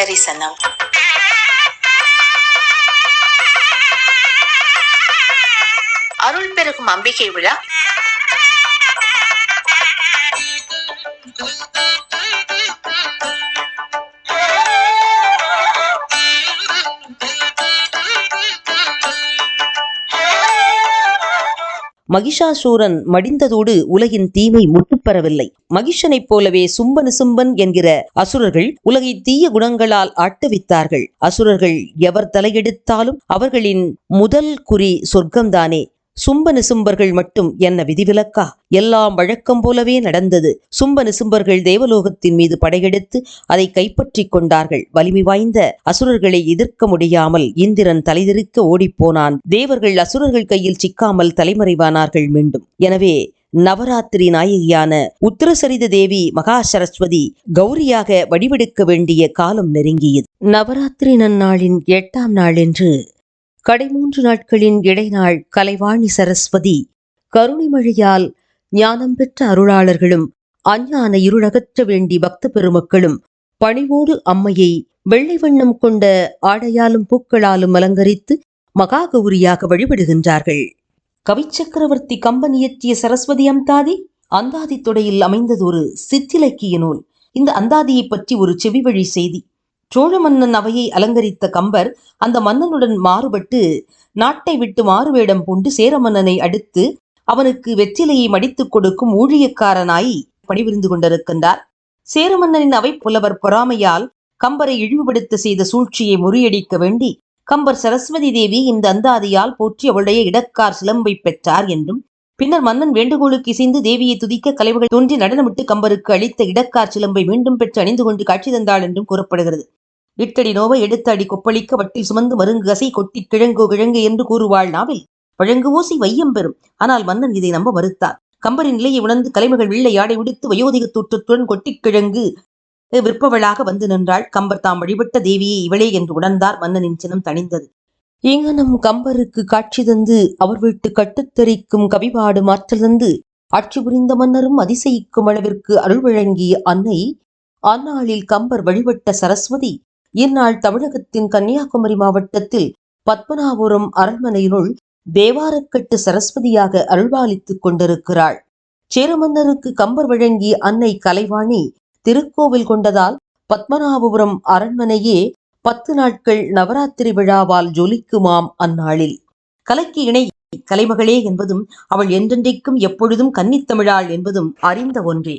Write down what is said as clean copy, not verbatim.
தரிசனம். அருள் பெருகும் அம்பிகை விழா மகிஷாசூரன் மடிந்ததோடு உலகின் தீமை முட்டுப்பெறவில்லை. மகிஷனைப் போலவே சும்பன் என்கிற அசுரர்கள் உலகை தீய குணங்களால் ஆட்டுவித்தார்கள். அசுரர்கள் எவர் தலையெடுத்தாலும் அவர்களின் முதல் குறி சொர்க்கம்தானே. சும்பர்கள் மட்டும் என்ன விதிவிலக்கா? எல்லாம் வழக்கம் போலவே நடந்தது. சும்பர்கள் தேவலோகத்தின் மீது படையெடுத்து அதை கைப்பற்றி கொண்டார்கள். வலிமை வாய்ந்த அசுரர்களை எதிர்க்க முடியாமல் இந்திரன் தலைதெறிக்க ஓடிப்போனான். தேவர்கள் அசுரர்கள் கையில் சிக்காமல் தலைமறைவானார்கள் மீண்டும். எனவே நவராத்திரி நாயகியான உத்தரசரித தேவி மகா சரஸ்வதி கௌரியாக வடிவெடுக்க வேண்டிய காலம் நெருங்கியது. நவராத்திரி நன்னாளின் 8ஆம் நாளென்று கடை 3 நாட்களின் இடைநாள் கலைவாணி சரஸ்வதி கருணைமழையால் ஞானம் பெற்ற அருளாளர்களும் அஞ்ஞான இருளகற்ற வேண்டி பக்த பெருமக்களும் பணிவோடு அம்மையை வெள்ளை வண்ணம் கொண்ட ஆடையாலும் பூக்களாலும் அலங்கரித்து மகா கௌரியாக வழிபடுகின்றார்கள். கவிச்சக்கரவர்த்தி கம்பன் இயற்றிய சரஸ்வதி அந்தாதி தொடையில் அமைந்ததொரு சிற்றிலக்கிய நூல். இந்த அந்தாதியை பற்றி ஒரு செவிவழி செய்தி. சோழ மன்னன் அவையை அலங்கரித்த கம்பர் அந்த மன்னனுடன் மாறுபட்டு நாட்டை விட்டு மாறுவேடம் பூண்டு சேர மன்னனை அடுத்து அவனுக்கு வெற்றிலையை மடித்துக் கொடுக்கும் ஊழியக்காரனாய் பணிபுரிந்து கொண்டிருக்கின்றார். சேர மன்னனின் அவை புலவர் பொறாமையால் கம்பரை இழிவுபடுத்த செய்த சூழ்ச்சியை முறியடிக்க வேண்டி கம்பர் சரஸ்வதி தேவி இந்த அந்தாதியால் போற்றி அவளுடைய இடக்கார் சிலம்பை பெற்றார் என்றும், பின்னர் மன்னன் வேண்டுகோளுக்கு இசைந்து தேவியை துதிக்க கலைவர்கள் தோன்றி நடனமிட்டு கம்பருக்கு அளித்த இடக்கார் சிலம்பை மீண்டும் பெற்று அணிந்து கொண்டு காட்சி தந்தாள் என்றும் கூறப்படுகிறது. இட்டடி நோவை எடுத்த அடி கொப்பளிக்க வட்டில் சுமந்து மருங்கு கசை கொட்டி கிழங்கு என்று கூறுவாள் நாவில் வழங்கு ஓசை வையம் பெறும். ஆனால் மன்னன் இதை நம்ப மறுத்தார். கம்பரின் நிலையை உணர்ந்து கலைமகள் வெள்ளை ஆடை உடுத்து வயோதிக தோற்றத்துடன் கொட்டிக்கிழங்கு விற்பவளாக வந்து நின்றாள். கம்பர் தாம் வழிபட்ட தேவியை இவளே என்று உணர்ந்தார். மன்னனின் சினம் தணிந்தது. இங்கனம் கம்பருக்கு காட்சி தந்து அவர் வீட்டு கட்டுத்தெறிக்கும் கவிபாடு மாற்றல் தந்து ஆட்சி புரிந்த மன்னரும் அதிசயிக்கும் அளவிற்கு அருள் வழங்கிய அன்னை அந்நாளில் கம்பர் வழிபட்ட சரஸ்வதி இந்நாள் தமிழகத்தின் கன்னியாகுமரி மாவட்டத்தில் பத்மநாபபுரம் அரண்மனையினுள் தேவாரக்கட்டு சரஸ்வதியாக அருள்பாலித்துக் கொண்டிருக்கிறாள். சேரமன்னருக்கு கம்பர் வழங்கிய அன்னை கலைவாணி திருக்கோவில் கொண்டதால் பத்மநாபபுரம் அரண்மனையே 10 நாட்கள் நவராத்திரி விழாவால் ஜொலிக்குமாம். அந்நாளில் கலைக்கு இணை கலைமகளே என்பதும் அவள் என்றென்றைக்கும் எப்பொழுதும் கன்னித்தமிழாள் என்பதும் அறிந்த ஒன்றே.